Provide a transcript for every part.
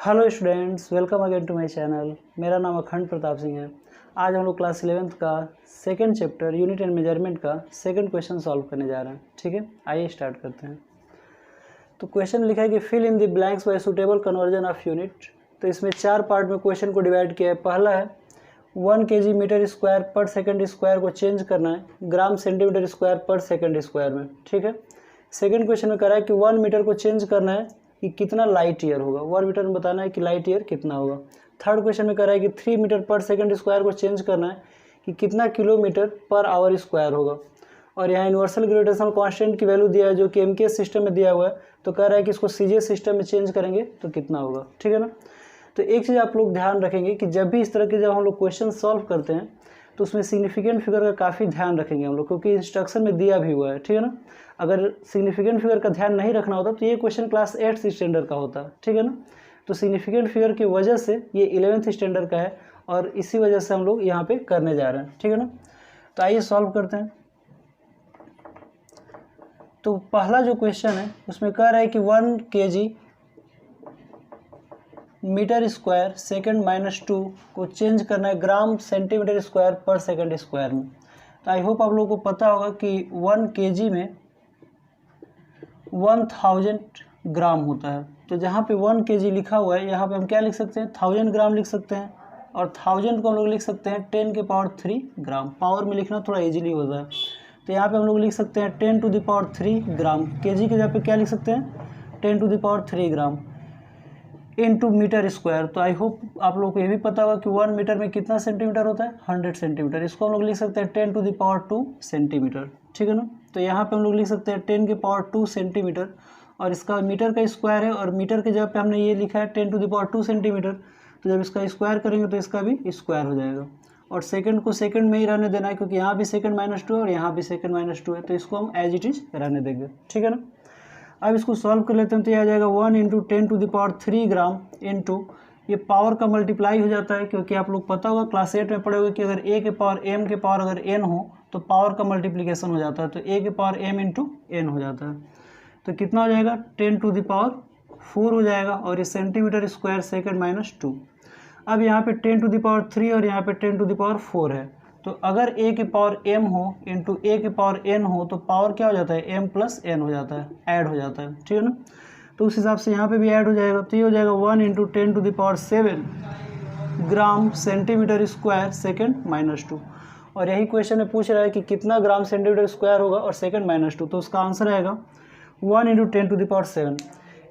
Hello students, welcome again to my channel. मेरा नाम अखंड प्रताप सिंह है। आज हम लोग क्लास 11th का second chapter unit and measurement का सेकंड क्वेश्चन सॉल्व करने जा रहे हैं। ठीक है, आइए स्टार्ट करते हैं। तो क्वेश्चन लिखा है कि fill in the blanks by suitable conversion of unit. तो इसमें 4 पार्ट में क्वेश्चन को डिवाइड किया है। पहला है 1 kg metre square per second square को चेंज करना है ग्राम centimetre square per second square में। ठीक है। सेकेंड क्वेश्चन में कह रहा है कि 1 मीटर को चेंज करना है कि कितना लाइट ईयर होगा। 1 मीटर में बताना है कि लाइट ईयर कितना होगा। थर्ड क्वेश्चन में कह रहा है कि 3 मीटर पर सेकेंड स्क्वायर को चेंज करना है कि कितना किलोमीटर पर आवर स्क्वायर होगा। और यहाँ यूनिवर्सल ग्रेविटेशनल कांस्टेंट की वैल्यू दिया है जो कि एमकेएस सिस्टम में दिया हुआ है। तो कह रहा है कि इसको सीजीएस सिस्टम में चेंज करेंगे तो कितना होगा। ठीक है ना। तो एक चीज़ आप लोग ध्यान रखेंगे कि जब भी इस तरह के जब हम लोग क्वेश्चन सॉल्व करते हैं तो उसमें सिग्निफिकेंट फिगर का काफ़ी ध्यान रखेंगे हम लोग, क्योंकि इंस्ट्रक्शन में दिया भी हुआ है। ठीक है ना। अगर सिग्निफिकेंट फिगर का ध्यान नहीं रखना होता तो ये क्वेश्चन क्लास 8th स्टैंडर्ड का होता। ठीक है ना। तो सिग्निफिकेंट फिगर की वजह से ये 11th स्टैंडर्ड का है और इसी वजह से हम लोग यहाँ पे करने जा रहे हैं। ठीक है ना। तो आइए सॉल्व करते हैं। तो पहला जो क्वेश्चन है उसमें कह रहा है कि 1 kg मीटर स्क्वायर सेकेंड -2 को चेंज करना है ग्राम centimetre square per second square में। तो आई होप आप लोगों को पता होगा कि 1 kg में 1000 ग्राम होता है। तो जहाँ पे 1 kg लिखा हुआ है यहाँ पे हम क्या लिख सकते हैं, 1000 ग्राम लिख सकते हैं। और 1000 को हम लोग लिख सकते हैं 10 के पावर 3 ग्राम। पावर में लिखना थोड़ा इजीली होता है। तो यहाँ पे हम लोग लिख सकते हैं 10 to the power 3 gram. kg के जगह पे क्या लिख सकते हैं, 10 to the power 3 gram into metre square. तो आई होप आप लोगों को ये भी पता होगा कि 1 मीटर में कितना सेंटीमीटर होता है, 100 सेंटीमीटर। इसको हम लोग लिख सकते हैं 10 टू द पावर 2 सेंटीमीटर। ठीक है ना। तो यहाँ पे हम लोग लिख सकते हैं 10 के पावर 2 सेंटीमीटर और इसका मीटर का स्क्वायर है और मीटर के जगह पे हमने ये लिखा है 10 टू द पावर 2 सेंटीमीटर। तो जब इसका स्क्वायर करेंगे तो इसका भी स्क्वायर हो जाएगा। और सेकंड को सेकंड में ही रहने देना है, क्योंकि यहाँ भी सेकंड -2 और यहाँ भी सेकंड -2 है। तो इसको हम एज इट इज रहने देंगे। ठीक है ना। अब इसको सॉल्व कर लेते हैं। तो ये आ जाएगा 1 × 10 to the power 3 gram into ये पावर का मल्टीप्लाई हो जाता है, क्योंकि आप लोग पता होगा क्लास 8 में पढ़े हुए कि अगर a के पावर m के पावर अगर n हो तो पावर का मल्टीप्लिकेशन हो जाता है। तो a के पावर m इंटू n हो जाता है। तो कितना हो जाएगा, 10 टू द पावर 4 हो जाएगा और ये सेंटीमीटर स्क्वायर सेकेंड -2। अब यहाँ पे 10 टू द पावर 3 और यहाँ पे 10 टू द पावर 4 है। तो अगर a के पावर m हो इंटू a के पावर n हो तो पावर क्या हो जाता है, m प्लस n हो जाता है, ऐड हो जाता है। ठीक है ना। तो उस हिसाब से यहाँ पे भी ऐड हो जाएगा। तो ये हो जाएगा 1 × 10 to the power 7 gram centimetre square second -2। और यही क्वेश्चन में पूछ रहा है कि कितना ग्राम सेंटीमीटर स्क्वायर होगा और सेकेंड -2। तो उसका आंसर आएगा 1 × 10 टू द पावर 7।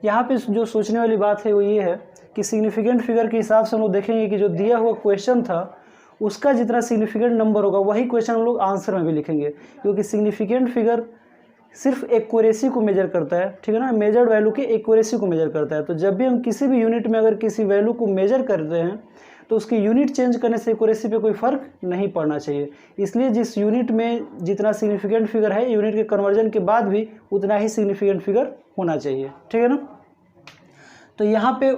यहाँ पे जो सोचने वाली बात है वो ये है कि सिग्निफिकेंट फिगर के हिसाब से हम लोग देखेंगे कि जो दिया हुआ क्वेश्चन था उसका जितना सिग्निफिकेंट नंबर होगा वही क्वेश्चन हम लोग आंसर में भी लिखेंगे, क्योंकि सिग्निफिकेंट फिगर सिर्फ एक्यूरेसी को मेजर करता है। ठीक है ना। मेजर्ड वैल्यू के एक्यूरेसी को मेजर करता है। तो जब भी हम किसी भी यूनिट में अगर किसी वैल्यू को मेजर करते हैं तो उसकी यूनिट चेंज करने से एक्यूरेसी पे कोई फ़र्क नहीं पड़ना चाहिए। इसलिए जिस यूनिट में जितना सिग्निफिकेंट फिगर है यूनिट के कन्वर्जन के बाद भी उतना ही सिग्निफिकेंट फिगर होना चाहिए। ठीक है ना। तो यहाँ पे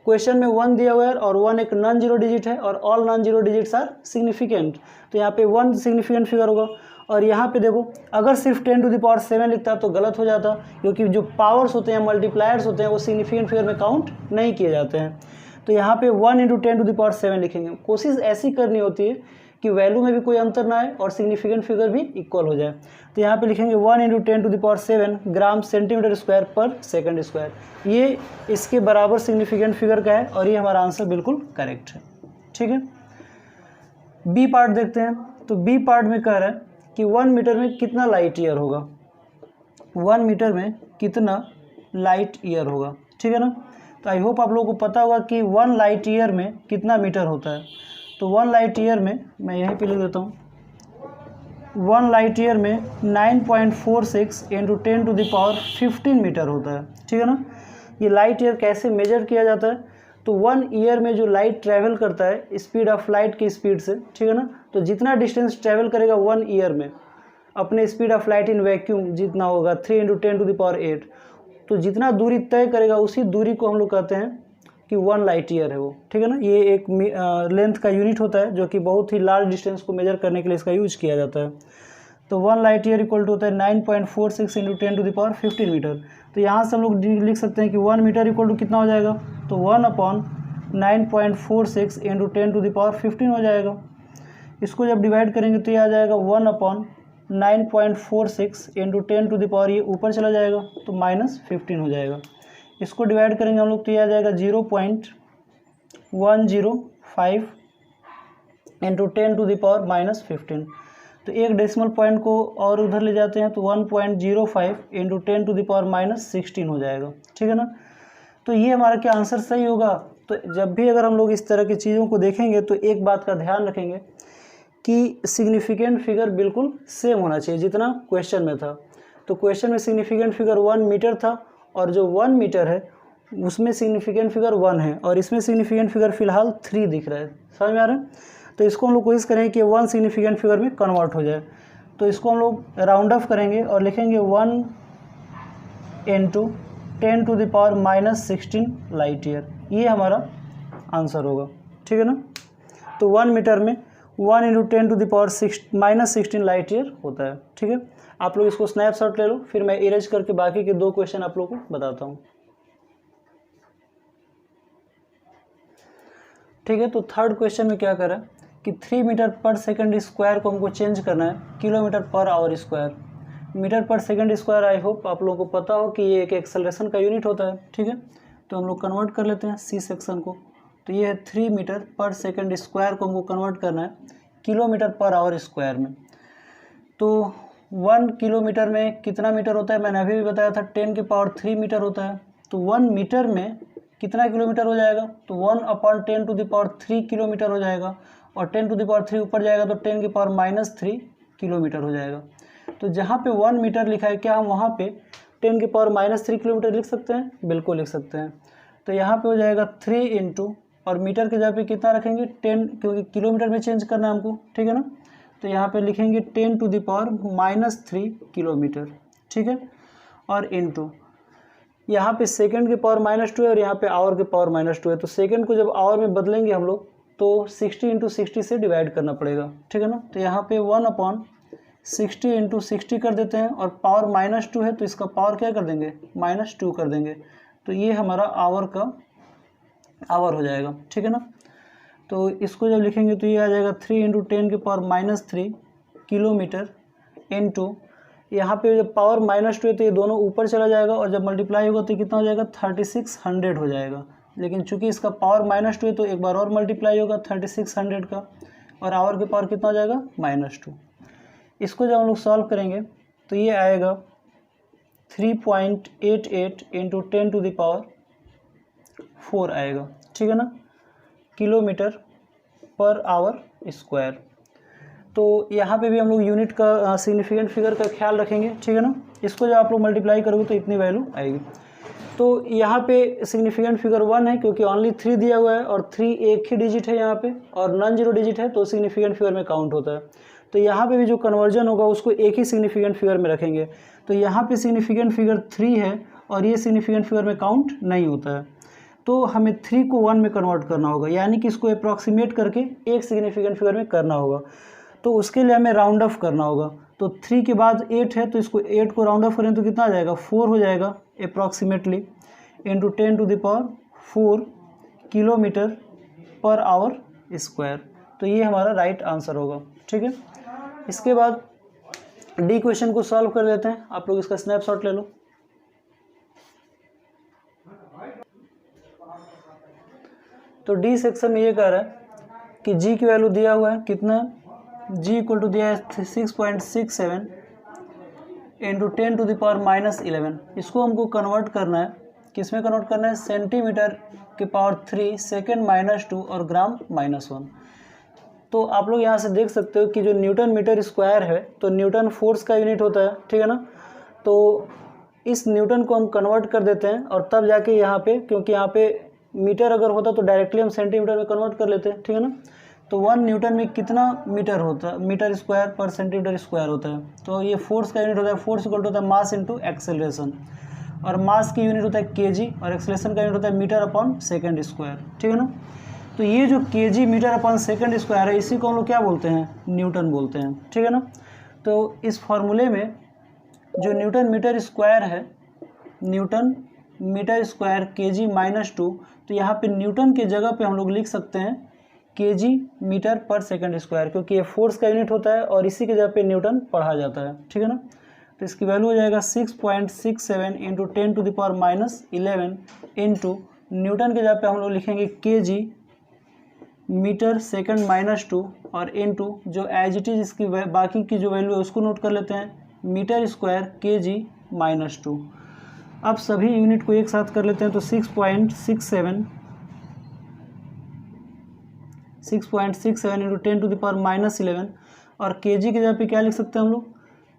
क्वेश्चन में 1 दिया हुआ है और 1 एक नॉन जीरो डिजिट है और all non zero digits are significant. तो यहाँ पे 1 सिग्निफिकेंट फिगर होगा। और यहाँ पे देखो अगर सिर्फ 10 टू द पावर 7 लिखता तो गलत हो जाता, क्योंकि जो पावर्स होते हैं मल्टीप्लायर्स होते हैं वो सिग्निफिकेंट फिगर में काउंट नहीं किए जाते हैं। तो यहाँ पे 1 × 10 टू द पावर 7 लिखेंगे। कोशिश ऐसी करनी होती है कि वैल्यू में भी कोई अंतर ना आए और सिग्निफिकेंट फिगर भी इक्वल हो जाए। तो यहाँ पे लिखेंगे 1 × 10 to the power 7 gram centimetre square per second square. ये इसके बराबर सिग्निफिकेंट फिगर का है और ये हमारा आंसर बिल्कुल करेक्ट है। ठीक है। बी पार्ट देखते हैं। तो बी पार्ट में कह रहा है कि 1 मीटर में कितना लाइट ईयर होगा। 1 मीटर में कितना लाइट ईयर होगा। ठीक है ना। तो आई होप आप लोगों को पता होगा कि 1 लाइट ईयर में कितना मीटर होता है। तो 1 लाइट ईयर में मैं यहीं पे लिख देता हूँ, 1 लाइट ईयर में 9.46 × 10 टू द पावर 15 मीटर होता है। ठीक है ना। ये लाइट ईयर कैसे मेजर किया जाता है, तो 1 ईयर में जो लाइट ट्रैवल करता है स्पीड ऑफ लाइट की स्पीड से। ठीक है ना। तो जितना डिस्टेंस ट्रैवल करेगा 1 ईयर में अपने speed of light in vacuum जितना होगा 3 × 10 टू द पावर 8, तो जितना दूरी तय करेगा उसी दूरी को हम लोग कहते हैं कि 1 लाइट ईयर है वो। ठीक है ना। ये एक लेंथ का यूनिट होता है जो कि बहुत ही लार्ज डिस्टेंस को मेजर करने के लिए इसका यूज किया जाता है। तो 1 लाइट ईयर इक्वल टू होता है 9.46 इंटू 10⁻15 मीटर। तो यहाँ से हम लोग लिख सकते हैं कि 1 मीटर इक्वल टू कितना हो जाएगा, तो 1/9.46 इंटू 10⁻15 हो जाएगा। इसको जब डिवाइड करेंगे तो ये आ जाएगा 1/9.46 इंटू 10⁻, ये ऊपर चला जाएगा तो -15 हो जाएगा। इसको डिवाइड करेंगे हम लोग तो ये आ जाएगा 0.105 इंटू 10⁻−15। तो एक डेसिमल पॉइंट को और उधर ले जाते हैं तो 1.05 इंटू 10⁻−16 हो जाएगा, ठीक है ना। तो ये हमारा क्या आंसर सही होगा। तो जब भी अगर हम लोग इस तरह की चीज़ों को देखेंगे तो एक बात का ध्यान रखेंगे कि सिग्निफिकेंट फिगर बिल्कुल सेम होना चाहिए जितना क्वेश्चन में था। तो क्वेश्चन में सिग्निफिकेंट फिगर 1 मीटर था और जो 1 मीटर है उसमें सिग्निफिकेंट फिगर 1 है और इसमें सिग्निफिकेंट फिगर फिलहाल 3 दिख रहा है। समझ में आ रहा है। तो इसको हम लोग कोशिश करेंगे कि 1 सिग्निफिकेंट फिगर में कन्वर्ट हो जाए। तो इसको हम लोग राउंड ऑफ करेंगे और लिखेंगे 1 इंटू 10⁻−16 लाइट ईयर। ये हमारा आंसर होगा, ठीक है ना। तो 1 मीटर में 1 इंटू 10⁻−16 लाइट ईयर होता है, ठीक है। आप लोग इसको स्नैपशॉट ले लो, फिर मैं इरेज करके बाकी के 2 क्वेश्चन आप लोग को बताता हूँ, ठीक है। तो थर्ड क्वेश्चन में क्या करा कि 3 मीटर पर सेकंड स्क्वायर को हमको चेंज करना है kilometre per hour square. Metre per second square I hope आप लोगों को पता हो कि ये एक एक्सेलरेशन का यूनिट होता है, ठीक है। तो हम लोग कन्वर्ट कर लेते हैं सी सेक्शन को। तो ये है 3 मीटर पर सेकंड स्क्वायर को हमको कन्वर्ट करना है किलोमीटर पर आवर स्क्वायर में। तो 1 किलोमीटर में कितना मीटर होता है, मैंने अभी भी बताया था 10⁻³ मीटर होता है। तो 1 मीटर में कितना किलोमीटर हो जाएगा, तो 1/10⁻³ किलोमीटर हो जाएगा और 10⁻³ ऊपर जाएगा तो 10⁻³ किलोमीटर हो जाएगा। तो जहाँ पे 1 मीटर लिखा है क्या हम वहाँ पे 10⁻³ किलोमीटर लिख सकते हैं, बिल्कुल लिख सकते हैं। तो यहाँ पे हो जाएगा 3 इंटू और मीटर के जगह पे कितना रखेंगे 10, क्योंकि किलोमीटर में चेंज करना है हमको, ठीक है ना। तो यहाँ पे लिखेंगे 10⁻³ किलोमीटर, ठीक है। और इंटू यहाँ पे सेकंड के पावर -2 है और यहाँ पे आवर के पावर -2 है। तो सेकंड को जब आवर में बदलेंगे हम लोग तो 60 इंटू 60 से डिवाइड करना पड़ेगा, ठीक है ना। तो यहाँ पे 1/60 इंटू 60 कर देते हैं और पावर -2 है तो इसका पावर क्या कर देंगे, -2 कर देंगे। तो ये हमारा आवर का आवर हो जाएगा, ठीक है ना। तो इसको जब लिखेंगे तो ये आ जाएगा 3 इंटू 10⁻³ किलोमीटर इंटू यहाँ पे जब पावर -2 है तो ये दोनों ऊपर चला जाएगा और जब मल्टीप्लाई होगा तो कितना हो जाएगा 3600 हो जाएगा। लेकिन चूंकि इसका पावर -2 है तो एक बार और मल्टीप्लाई होगा 3600 का और आवर के पावर कितना हो जाएगा -2। इसको जब हम लोग सॉल्व करेंगे तो ये आएगा 3.88 इंटू 10⁻⁴ आएगा, ठीक है ना, किलोमीटर पर आवर स्क्वायर। तो यहाँ पे भी हम लोग यूनिट का सिग्निफिकेंट फिगर का ख्याल रखेंगे, ठीक है ना। इसको जब आप लोग मल्टीप्लाई करोगे तो इतनी वैल्यू आएगी। तो यहाँ पे सिग्निफिकेंट फिगर 1 है क्योंकि ओनली 3 दिया हुआ है और 3 एक ही डिजिट है यहाँ पे और नॉन जीरो डिजिट है तो सिग्निफिकेंट फिगर में काउंट होता है। तो यहाँ पे भी जो कन्वर्जन होगा उसको एक ही सिग्निफिकेंट फिगर में रखेंगे। तो यहाँ पे सिग्निफिकेंट फिगर 3 है और ये सिग्निफिकेंट फिगर में काउंट नहीं होता है। तो हमें 3 को 1 में कन्वर्ट करना होगा, यानी कि इसको अप्रॉक्सीमेट करके एक सिग्निफिकेंट फिगर में करना होगा। तो उसके लिए हमें राउंड ऑफ करना होगा। तो 3 के बाद 8 है तो इसको 8 को राउंड ऑफ करें तो कितना आ जाएगा 4 हो जाएगा approximately into 10⁴ kilometre per hour square. तो ये हमारा राइट आंसर होगा, ठीक है। इसके बाद डी क्वेश्चन को सॉल्व कर लेते हैं। आप लोग इसका स्नैपशॉट ले लो। तो डी सेक्शन में ये कह रहा है कि जी की वैल्यू दिया हुआ है कितना है, जी इक्वल टू दिया है 6.67 इंटू 10⁻⁻11। इसको हमको कन्वर्ट करना है, किस में कन्वर्ट करना है, सेंटीमीटर के पावर 3 सेकेंड -2 और ग्राम -1। तो आप लोग यहाँ से देख सकते हो कि जो न्यूटन मीटर स्क्वायर है तो न्यूटन फोर्स का यूनिट होता है, ठीक है ना। तो इस न्यूटन को हम कन्वर्ट कर देते हैं और तब जाके यहाँ पे, क्योंकि यहाँ पे मीटर अगर होता तो डायरेक्टली हम सेंटीमीटर में कन्वर्ट कर लेते हैं, ठीक है ना। तो 1 न्यूटन में कितना मीटर होता है, मीटर स्क्वायर पर सेंटीमीटर स्क्वायर होता है। तो ये फोर्स का यूनिट होता है, फोर्स इक्वल होता है मास इंटू एक्सेलरेशन और मास की यूनिट होता है केजी और एक्सेलरेशन का यूनिट होता है मीटर अपॉन सेकेंड स्क्वायर, ठीक है ना। तो ये जो KG metre upon second square है इसी को हम लोग क्या बोलते हैं, न्यूटन बोलते हैं, ठीक है ना। तो इस फॉर्मूले में जो न्यूटन मीटर स्क्वायर है, न्यूटन मीटर स्क्वायर केजी -2, तो यहाँ पे न्यूटन के जगह पे हम लोग लिख सकते हैं KG metre per second square, क्योंकि ये फोर्स का यूनिट होता है और इसी के जगह पे न्यूटन पढ़ा जाता है, ठीक है ना। तो इसकी वैल्यू हो जाएगा 6.67 इंटू 10⁻11 इंटू न्यूटन के जगह पे हम लोग लिखेंगे केजी मीटर सेकंड -2 और इंटू जो एज इट इज इसकी बाकी की जो वैल्यू है उसको नोट कर लेते हैं, मीटर स्क्वायर केजी -2। अब सभी यूनिट को एक साथ कर लेते हैं, तो 6.67 इंटू 10⁻11 और केजी के जगह पे क्या लिख सकते हैं हम लोग,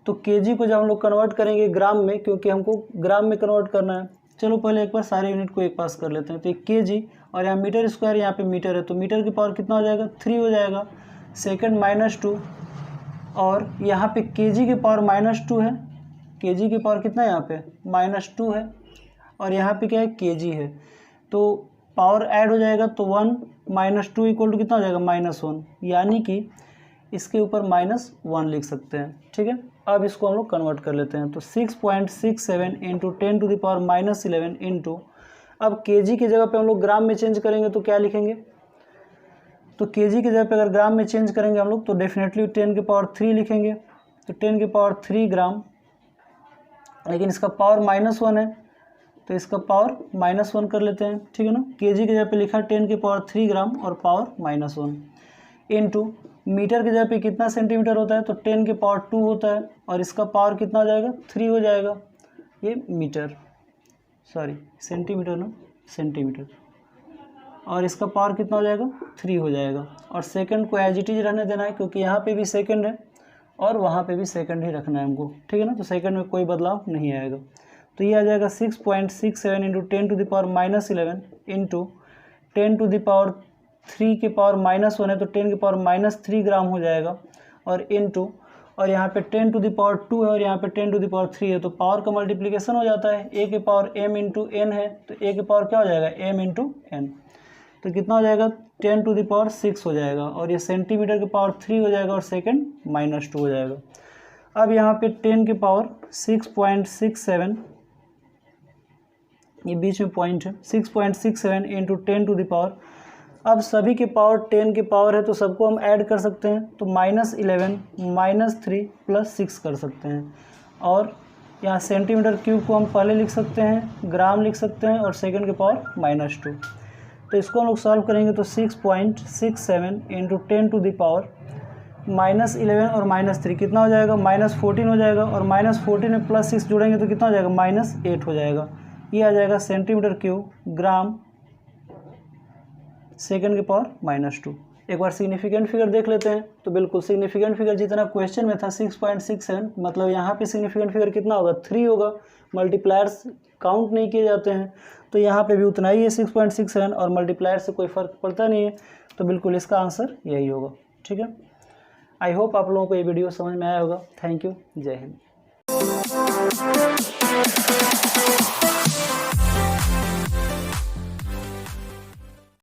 तो केजी को जब हम लोग कन्वर्ट करेंगे ग्राम में, क्योंकि हमको ग्राम में कन्वर्ट करना है। चलो पहले एक बार सारे यूनिट को एक पास कर लेते हैं। तो एक केजी और यहाँ मीटर स्क्वायर, यहाँ पे मीटर है, तो मीटर की पावर कितना हो जाएगा, 3 हो जाएगा, सेकंड -2 और यहाँ पे केजी की पावर -2 है, केजी की पावर कितना है यहाँ पे -2 है और यहाँ पे क्या है केजी है, तो पावर ऐड हो जाएगा, तो 1 -2 इक्वल टू कितना हो जाएगा -1, यानी कि इसके ऊपर -1 लिख सकते हैं, ठीक है। अब इसको हम लोग कन्वर्ट कर लेते हैं, तो 6.67 इंटू 10⁻11 इंटू, अब केजी की जगह पे हम लोग ग्राम में चेंज करेंगे तो क्या लिखेंगे, तो केजी की जगह पे अगर ग्राम में चेंज करेंगे हम लोग तो डेफिनेटली 10 की पावर 3 लिखेंगे, तो 10 की पावर 3 ग्राम, लेकिन इसका पावर -1 है तो इसका पावर -1 कर लेते हैं, ठीक है ना। केजी की जगह पे लिखा 10 की पावर 3 ग्राम और पावर -1 इंटू मीटर की जगह पे कितना सेंटीमीटर होता है, तो 10 की पावर 2 होता है और इसका पावर कितना हो जाएगा 3 हो जाएगा, ये मीटर, सॉरी सेंटीमीटर ना, सेंटीमीटर, और इसका पावर कितना हो जाएगा 3 हो जाएगा। और सेकंड को एज इट इज रहने देना है, क्योंकि यहाँ पे भी सेकंड है और वहाँ पे भी सेकंड ही रखना है हमको, ठीक है ना। तो सेकंड में कोई बदलाव नहीं आएगा, तो ये आ जाएगा 6.67 इंटू 10⁻11 इंटू 10⁻3 की पावर -1 है, तो 10 की पावर -3 ग्राम हो जाएगा और इंटू, और यहाँ पे 10⁻2 है और यहाँ पे 10⁻3 है, तो पावर का मल्टीप्लिकेशन हो जाता है, a की पावर m इंटू n है, तो a की पावर क्या हो जाएगा m इंटू n, तो कितना हो जाएगा 10⁻6 हो जाएगा और ये सेंटीमीटर की पावर 3 हो जाएगा और सेकंड -2 हो जाएगा। अब यहाँ पे 10 की पावर 6.67, ये बीच में पॉइंट है, 6.67 इंटू 10⁻, अब सभी के पावर 10 के पावर है तो सबको हम ऐड कर सकते हैं, तो -11 -3 +6 कर सकते हैं और यहाँ सेंटीमीटर क्यूब को हम पहले लिख सकते हैं, ग्राम लिख सकते हैं और सेकंड के पावर -2, तो इसको हम लोग सॉल्व करेंगे तो 6.67 इंटू 10⁻, -11 और -3 कितना हो जाएगा -14 हो जाएगा और -14 में +6 जोड़ेंगे तो कितना हो जाएगा -8 हो जाएगा, ये आ जाएगा सेंटीमीटर क्यूब ग्राम सेकंड के पावर -2। एक बार सिग्निफिकेंट फिगर देख लेते हैं, तो बिल्कुल सिग्निफिकेंट फिगर जितना क्वेश्चन में था 6.67, मतलब यहाँ पे सिग्निफिकेंट फिगर कितना होगा 3 होगा, मल्टीप्लायर्स काउंट नहीं किए जाते हैं, तो यहाँ पे भी उतना ही है 6.67 और मल्टीप्लायर से कोई फ़र्क पड़ता नहीं है, तो बिल्कुल इसका आंसर यही होगा, ठीक है। आई होप आप लोगों को ये वीडियो समझ में आया होगा। थैंक यू, जय हिंद।